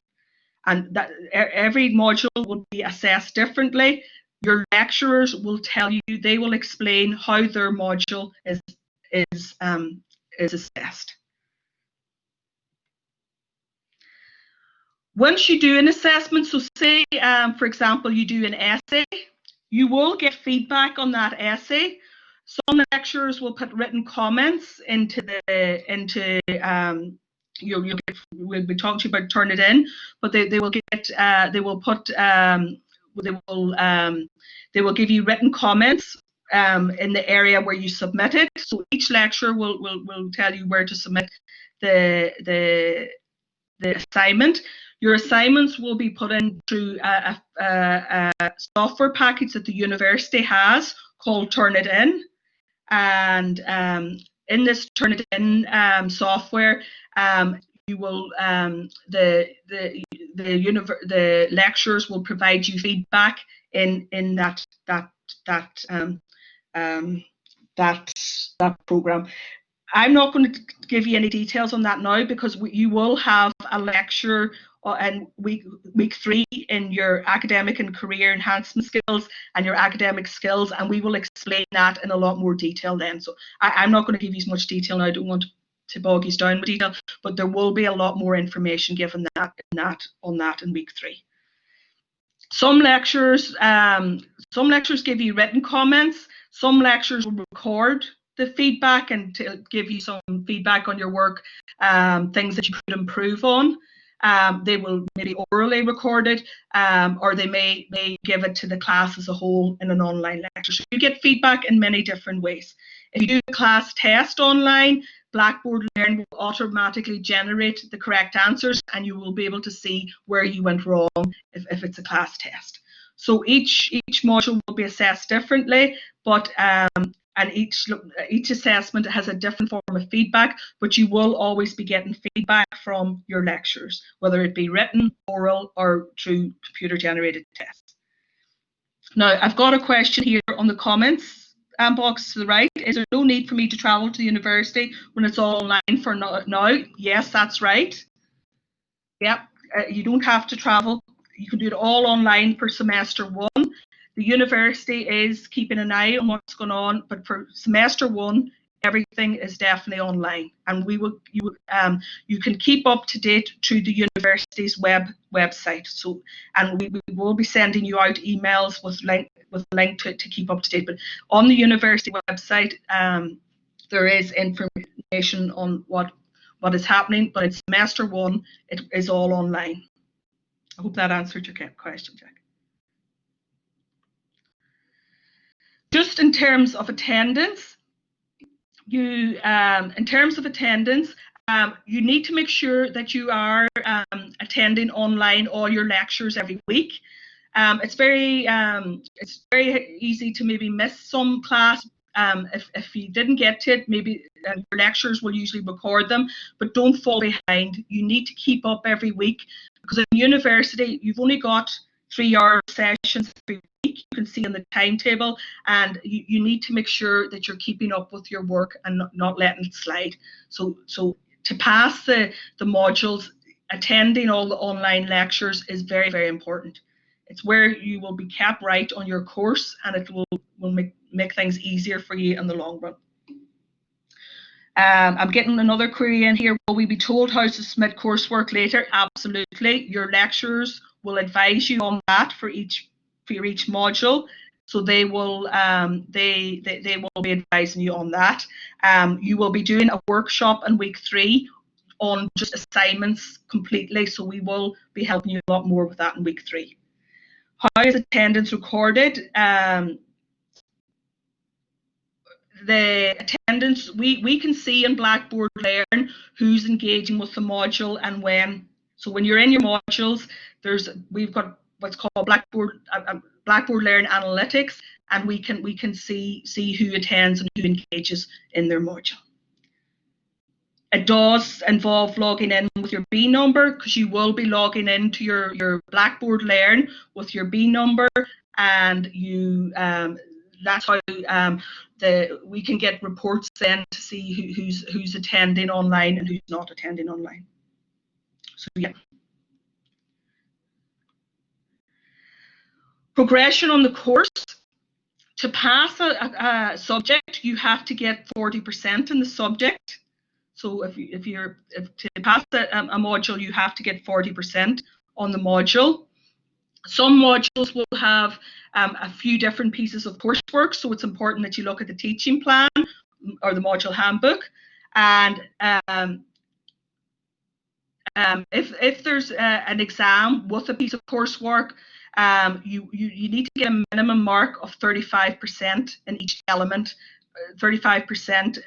A: And that every module will be assessed differently. Your lecturers will tell you, they will explain how their module is assessed. Once you do an assessment, so say for example you do an essay, you will get feedback on that essay. Some lecturers will put written comments into we'll be talking to you about Turnitin, but they will give you written comments in the area where you submit it. So each lecturer will tell you where to submit the assignment. Your assignments will be put in through a software package that the university has called Turnitin, and in this Turnitin software, you will the lecturers will provide you feedback in that program. I'm not going to give you any details on that now because you will have a lecture in week 3 in your academic and career enhancement skills and your academic skills, and we will explain that in a lot more detail then. So I'm not going to give you as much detail now. I don't want bog you down with detail, but there will be a lot more information given on that in week 3. Some lectures give you written comments. Some lectures will record the feedback and to give you some feedback on your work, things that you could improve on. They will maybe orally record it, or they may give it to the class as a whole in an online lecture. So you get feedback in many different ways. If you do a class test online, Blackboard Learn will automatically generate the correct answers, and you will be able to see where you went wrong if it's a class test. So each module will be assessed differently, but and each assessment has a different form of feedback, but you will always be getting feedback from your lectures, whether it be written, oral, or through computer-generated tests. Now, I've got a question here on the comments box to the right. Is there no need for me to travel to the university when it's all online for now? Yes, that's right. Yep, you don't have to travel. You can do it all online for semester 1. The university is keeping an eye on what's going on, but for semester 1, everything is definitely online, and you can keep up to date through the university's website. So, and we will be sending you out emails with link to keep up to date. But on the university website, there is information on what is happening. But in semester 1, it is all online. I hope that answered your question, Jack. Just in terms of attendance, you need to make sure that you are attending online all your lectures every week. It's very easy to maybe miss some class. If you didn't get to it, maybe your lectures will usually record them, but don't fall behind. You need to keep up every week, because in university you've only got 3-hour sessions every week. You can see in the timetable, and you need to make sure that you're keeping up with your work and not letting it slide. So to pass the modules, attending all the online lectures is very, very important. It's where you will be kept right on your course, and it will make things easier for you in the long run. I'm getting another query in here. Will we be told how to submit coursework later? Absolutely. Your lecturers will advise you on that for each module. So they will they will be advising you on that. You will be doing a workshop in week 3 on just assignments completely. So we will be helping you a lot more with that in week 3. How is attendance recorded? The attendance, we can see in Blackboard Learn who's engaging with the module and when. So when you're in your modules, we've got what's called Blackboard Learn Analytics, and we can see who attends and who engages in their module. It does involve logging in with your B number, because you will be logging into your Blackboard Learn with your B number, and you that's how we can get reports then to see who's attending online and who's not attending online. So yeah. Progression on the course. To pass a subject, you have to get 40% in the subject. So if to pass a module, you have to get 40% on the module. Some modules will have a few different pieces of coursework, so it's important that you look at the teaching plan or the module handbook. And if there's an exam with a piece of coursework, you need to get a minimum mark of 35% in each element. 35%.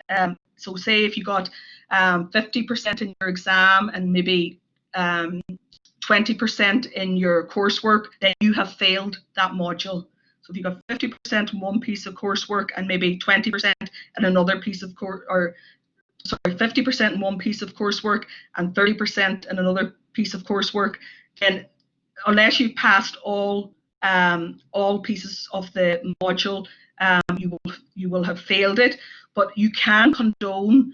A: So say if you got 50% in your exam and maybe 20% in your coursework, then you have failed that module. So if you got 50% in one piece of coursework and maybe 20% in another piece of 50% in one piece of coursework and 30% in another piece of coursework, then unless you passed all pieces of the module, you will have failed it. But you can condone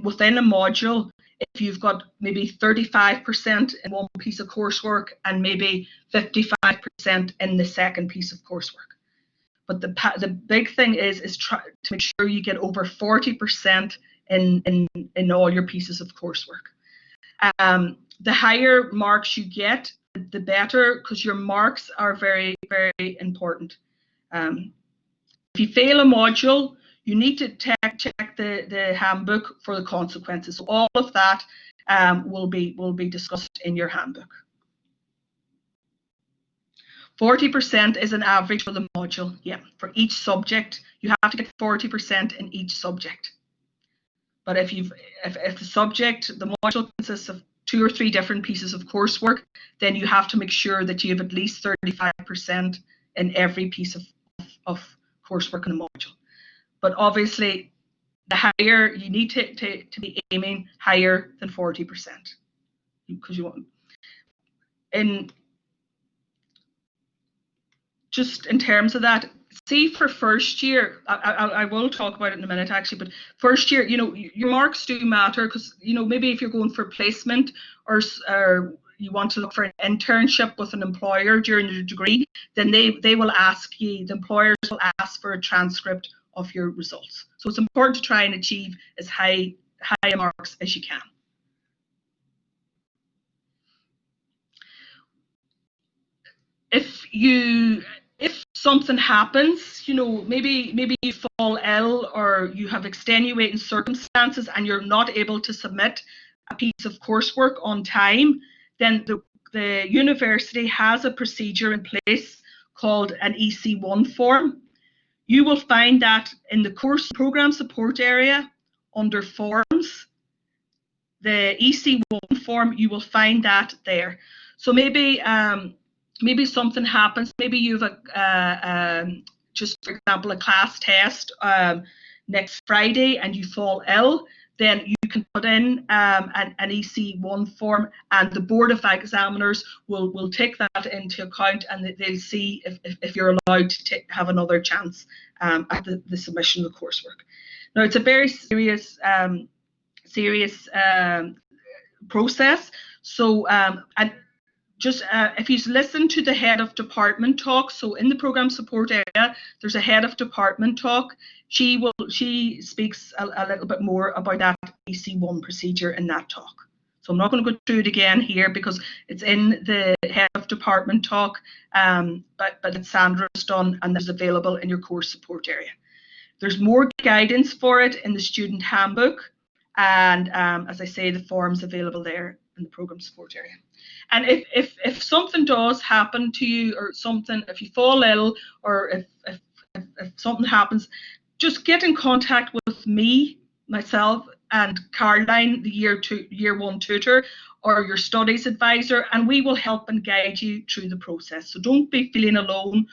A: within a module if you've got maybe 35% in one piece of coursework and maybe 55% in the second piece of coursework. But the big thing is to make sure you get over 40% in all your pieces of coursework. The higher marks you get, the better, because your marks are very, very important. If you fail a module, you need to check the handbook for the consequences. So all of that will be discussed in your handbook. 40% is an average for the module. Yeah, for each subject, you have to get 40% in each subject. But if the subject, the module consists of 2 or 3 different pieces of coursework, then you have to make sure that you have at least 35% in every piece of coursework in the module. But obviously, the higher you need to be aiming higher than 40%, because you want. Just in terms of that, see, for first year, I will talk about it in a minute actually, but first year, your marks do matter, because maybe if you're going for placement or you want to look for an internship with an employer during your degree, then they will ask you, the employers will ask for a transcript of your results. So it's important to try and achieve as high marks as you can. If something happens, maybe you fall ill or you have extenuating circumstances and you're not able to submit a piece of coursework on time, then the university has a procedure in place called an EC1 form. You will find that in the course program support area under forms, the EC1 form, you will find that there. So maybe something happens. Maybe you have just for example, a class test next Friday and you fall ill. Then you can put in an EC1 form, and the Board of Examiners will take that into account, and they'll see if you're allowed to have another chance at the submission of the coursework. Now, it's a very serious process. So and just if you listen to the head of department talk, so in the program support area, there's a head of department talk. She speaks a little bit more about that EC1 procedure in that talk. So I'm not going to go through it again here because it's in the head of department talk, but it's Sandra's done, and it's available in your course support area. There's more guidance for it in the student handbook, and as I say, the forms available there in the program support area. And if something does happen to you, or something, if you fall ill, or if something happens, just get in contact with me, myself, and Caroline, the year 1 tutor, or your studies advisor, and we will help and guide you through the process. So don't be feeling alone.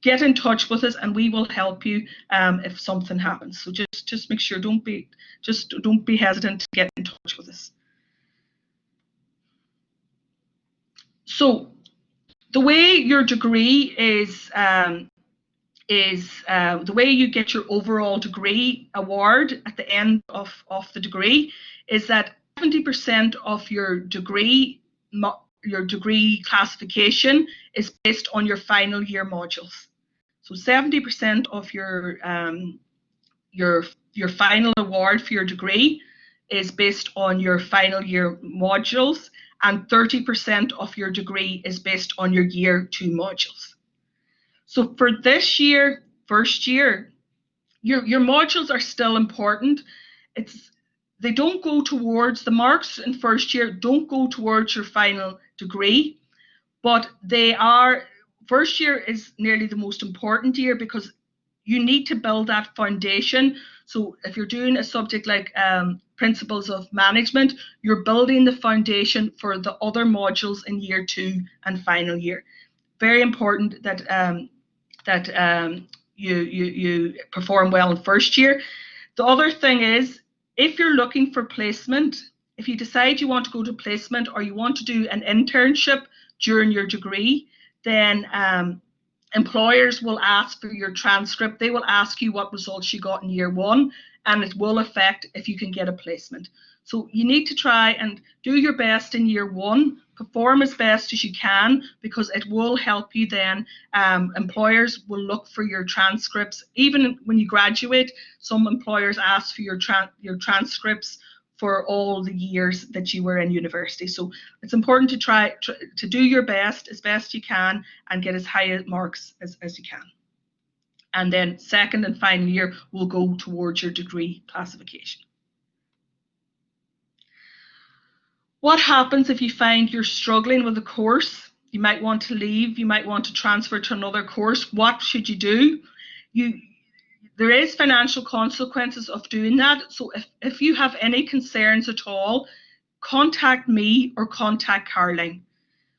A: Get in touch with us, and we will help you if something happens. So just make sure, don't be hesitant to get in touch with us. So the way your degree is the way you get your overall degree award at the end of the degree is that 70% of your degree classification is based on your final year modules. So 70% of your final award for your degree is based on your final year modules, and 30% of your degree is based on your year 2 modules. So for this year, first year, your modules are still important. They don't go towards, the marks in first year don't go towards your final degree, but first year is nearly the most important year because you need to build that foundation. So if you're doing a subject like Principles of Management, you're building the foundation for the other modules in year 2 and final year. Very important that you perform well in first year. The other thing is, if you're looking for placement, if you decide you want to go to placement or you want to do an internship during your degree, then employers will ask for your transcript. They will ask you what results you got in year 1, and it will affect if you can get a placement. So you need to try and do your best in year one, perform as best as you can, because it will help you then. Employers will look for your transcripts. Even when you graduate, some employers ask for your transcripts for all the years that you were in university. So it's important to try to do your best as best you can and get as high marks as you can. And then second and final year will go towards your degree classification. What happens if you find you're struggling with a course? You might want to leave, you might want to transfer to another course. What should you do? There is financial consequences of doing that. So if you have any concerns at all, contact me or contact Caroline.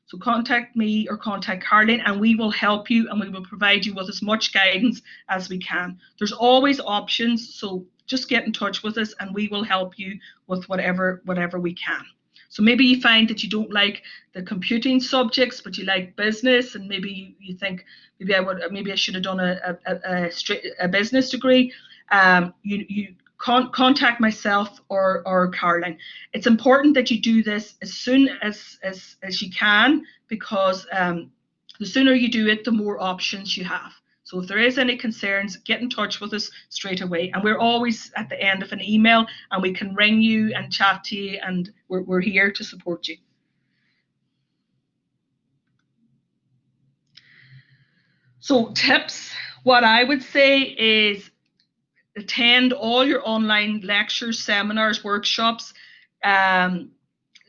A: So contact me or contact Caroline, and we will help you and we will provide you with as much guidance as we can. There's always options, so just get in touch with us and we will help you with whatever we can. So maybe you find that you don't like the computing subjects, but you like business, and maybe you think maybe I should have done a business degree. You contact myself or Caroline. It's important that you do this as soon as you can, because the sooner you do it, the more options you have. So if there is any concerns, get in touch with us straight away. And we're always at the end of an email, and we can ring you and chat to you, and we're here to support you. So tips, what I would say is attend all your online lectures, seminars, workshops. They're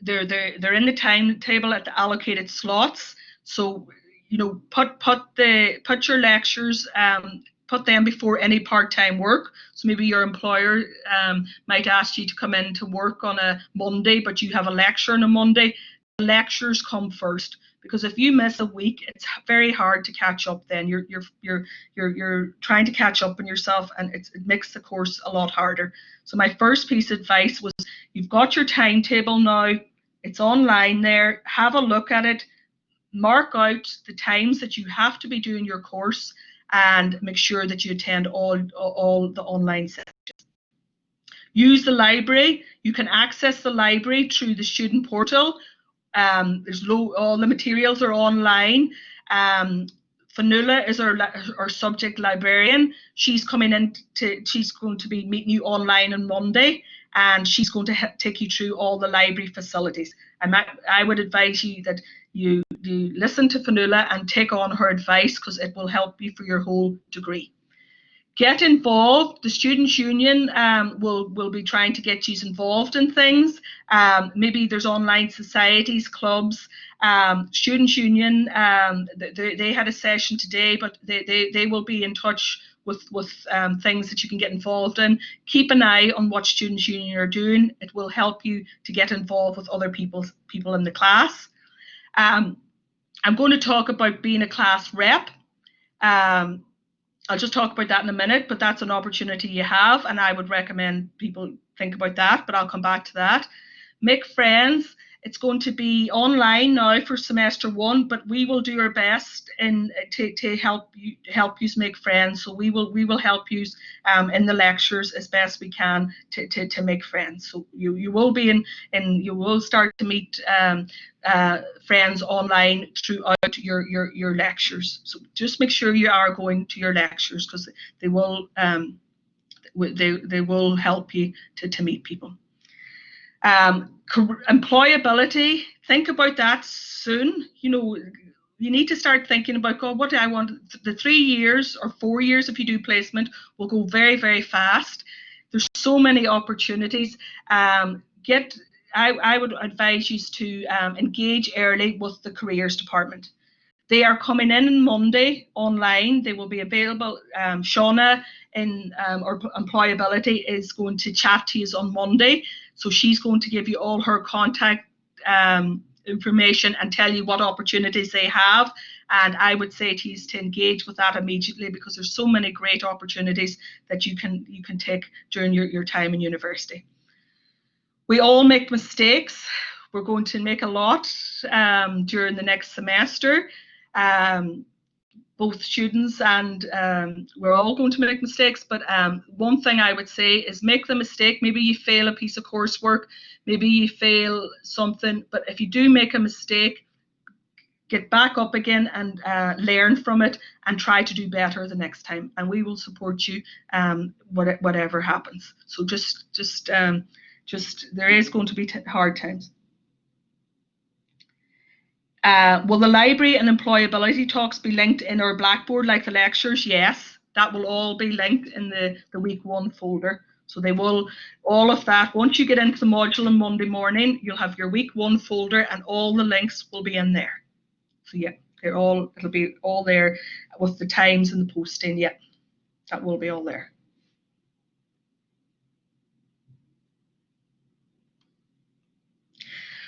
A: in the timetable at the allocated slots. So put your lectures, put them before any part-time work. So maybe your employer might ask you to come in to work on a Monday, but you have a lecture on a Monday. The lectures come first, because if you miss a week, it's very hard to catch up. Then you're trying to catch up on yourself, and it makes the course a lot harder. So my first piece of advice was, you've got your timetable now. It's online there. Have a look at it. Mark out the times that you have to be doing your course, and make sure that you attend all the online sessions. Use the library. You can access the library through the student portal. All the materials are online. Fanula is our subject librarian. She's going to be meeting you online on Monday, and she's going to take you through all the library facilities. And I would advise you that you listen to Fanula and take on her advice, because it will help you for your whole degree. Get involved. The Students' Union will be trying to get you involved in things. Maybe there's online societies, clubs. Students' Union, they had a session today, but they will be in touch with things that you can get involved in. Keep an eye on what Students' Union are doing. It will help you to get involved with other people in the class. I'm going to talk about being a class rep. I'll just talk about that in a minute, but that's an opportunity you have, and I would recommend people think about that, but I'll come back to that. Make friends. It's going to be online now for semester one, but we will do our best to help you make friends. So we will help you in the lectures as best we can to make friends. So you will start to meet friends online throughout your lectures. So just make sure you are going to your lectures, because they will help you to meet people. Employability, think about that soon. You need to start thinking about, God, what do I want? The 3 years or 4 years, if you do placement, will go very, very fast. There's so many opportunities. I would advise you to engage early with the careers department. They are coming in on Monday online. They will be available. Shauna in or employability is going to chat to you on Monday. So she's going to give you all her contact information and tell you what opportunities they have. And I would say to you to engage with that immediately, because there's so many great opportunities that you can take during your time in university. We all make mistakes. We're going to make a lot during the next semester. both students and we're all going to make mistakes, but one thing I would say is make the mistake. Maybe you fail a piece of coursework, maybe you fail something, but if you do make a mistake, get back up again and learn from it and try to do better the next time, and we will support you whatever happens. So just there is going to be hard times. Will the library and employability talks be linked in our Blackboard like the lectures? Yes, that will all be linked in the week 1 folder. So they will, all of that, once you get into the module on Monday morning, you'll have your week 1 folder and all the links will be in there. So yeah, it'll be all there with the times and the posting. Yeah, that will be all there.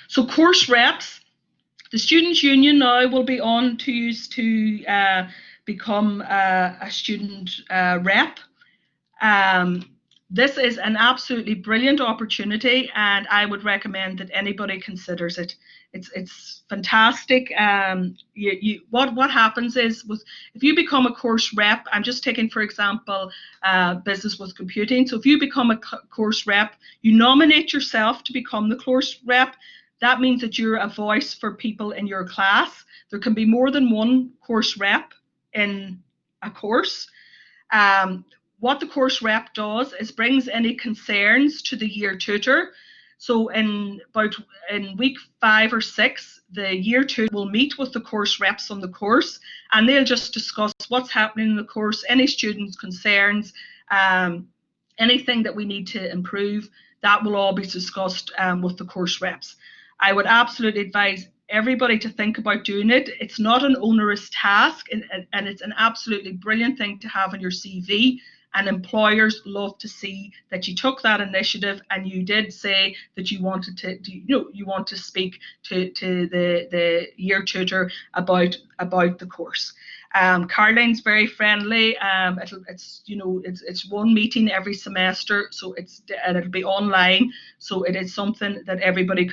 A: So course reps, the Students' Union now will be on to use to become a student rep. This is an absolutely brilliant opportunity, and I would recommend that anybody considers it. It's fantastic. What happens is if you become a course rep, I'm just taking for example business with computing. So if you become a course rep, you nominate yourself to become the course rep. That means that you're a voice for people in your class. There can be more than one course rep in a course. What the course rep does is brings any concerns to the year tutor. So in week 5 or 6, the year tutor will meet with the course reps on the course, and they'll just discuss what's happening in the course, any students' concerns, anything that we need to improve. That will all be discussed with the course reps. I would absolutely advise everybody to think about doing it. It's not an onerous task, and it's an absolutely brilliant thing to have on your CV. And employers love to see that you took that initiative and you did say that you wanted to, you want to speak to the year tutor about the course. Caroline's very friendly. It's one meeting every semester, so it'll be online. So it is something that everybody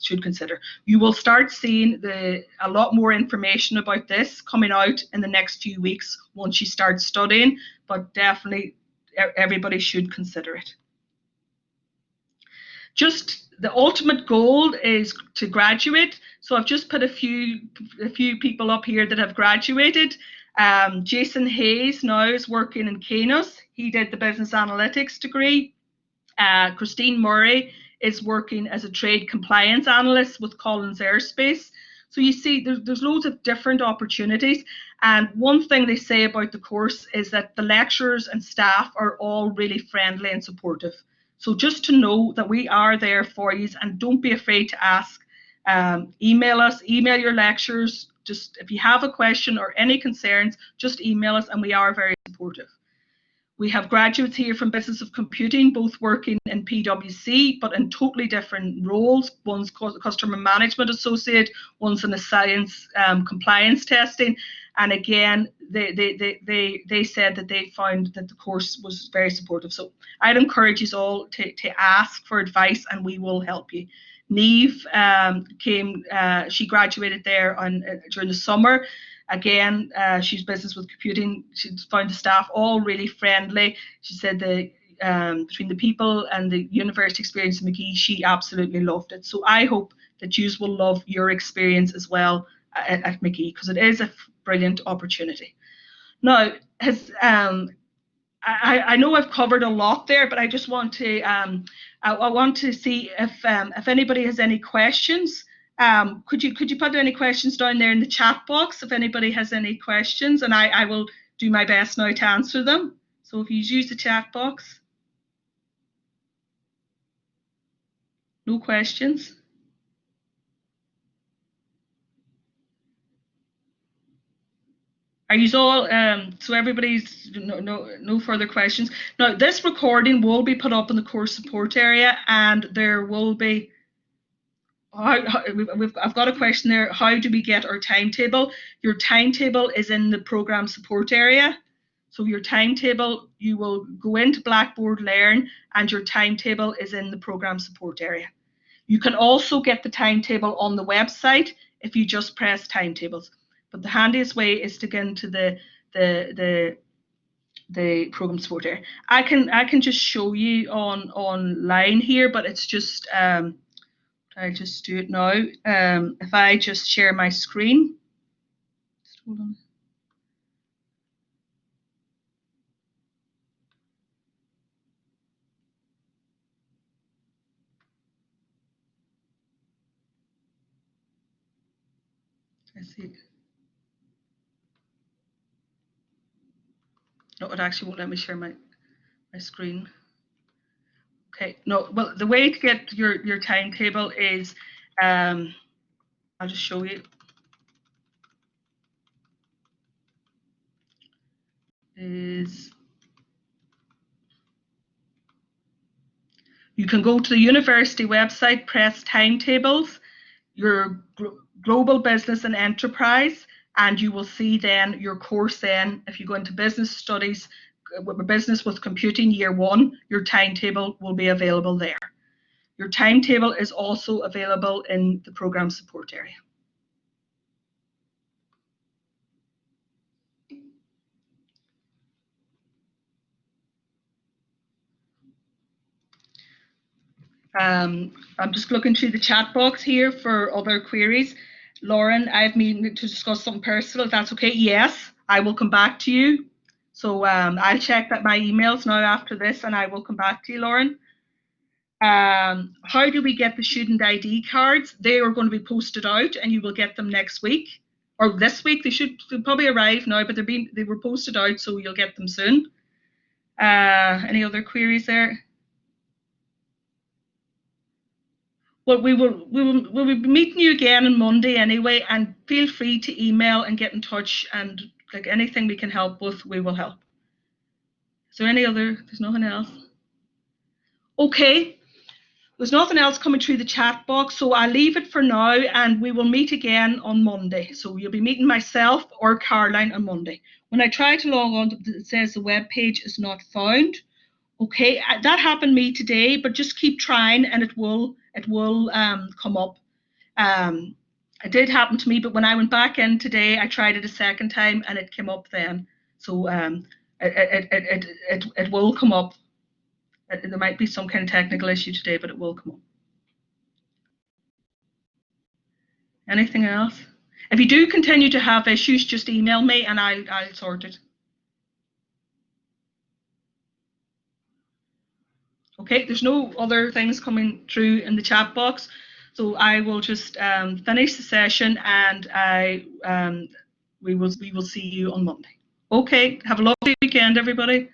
A: should consider. You will start seeing a lot more information about this coming out in the next few weeks once you start studying, but definitely everybody should consider it. Just the ultimate goal is to graduate. So I've just put a few people up here that have graduated. Jason Hayes now is working in Canos. He did the business analytics degree. Christine Murray is working as a trade compliance analyst with Collins Aerospace. So you see, there's loads of different opportunities. And one thing they say about the course is that the lecturers and staff are all really friendly and supportive. So just to know that we are there for you, and don't be afraid to ask. Email us, email your lecturers. Just if you have a question or any concerns, just email us, and we are very supportive. We have graduates here from Business of Computing, both working in PwC, but in totally different roles. One's Customer Management Associate, one's in the Science Compliance Testing. And again, they said that they found that the course was very supportive. So I'd encourage you all to ask for advice, and we will help you. Neve she graduated there during the summer. Again, she's business with computing. She's found the staff all really friendly. She said between the people and the university experience in Magee, she absolutely loved it. So I hope that you will love your experience as well at Magee, because it is a brilliant opportunity. Now, I know I've covered a lot there, but I just want to I want to see if anybody has any questions. Could you put any questions down there in the chat box if anybody has any questions, and I will do my best now to answer them. So if you use the chat box. No questions? Are you all so everybody's no further questions? Now this recording will be put up in the course support area, and there will be I've got a question there. How do we get our timetable? Your timetable is in the program support area. So your timetable, you will go into Blackboard Learn, and your timetable is in the program support area. You can also get the timetable on the website if you just press timetables. But the handiest way is to get into the program support area. I can just show you online here, but it's just I'll just do it now. If I just share my screen, just hold on. I see. No, it actually won't let me share my screen. Okay, no, well, the way to get your timetable is, I'll just show you, is you can go to the university website, press timetables, your global business and enterprise, and you will see then your course then, if you go into business studies, business with computing year 1, your timetable will be available there. Your timetable is also available in the program support area. I'm just looking through the chat box here for other queries. Lauren, I've meeting to discuss something personal. If that's okay, yes, I will come back to you. So I'll check that my emails now after this, and I will come back to you, Lauren. How do we get the student ID cards? They are going to be posted out, and you will get them next week or this week. They'll probably arrive now, but they were posted out, so you'll get them soon. Any other queries there? Well, we'll be meeting you again on Monday anyway, and feel free to email and get in touch, and like anything we can help with, we will help. Is there any other? There's nothing else. Okay, there's nothing else coming through the chat box, so I'll leave it for now, and we will meet again on Monday. So you'll be meeting myself or Caroline on Monday. When I try to log on, it says the web page is not found. Okay, that happened to me today, but just keep trying, and it will come up. It did happen to me, but when I went back in today, I tried it a second time, and it came up then. So it will come up. There might be some kind of technical issue today, but it will come up. Anything else? If you do continue to have issues, just email me, and I'll sort it. Okay, there's no other things coming through in the chat box, so I will just finish the session, and we will see you on Monday. Okay, have a lovely weekend, everybody.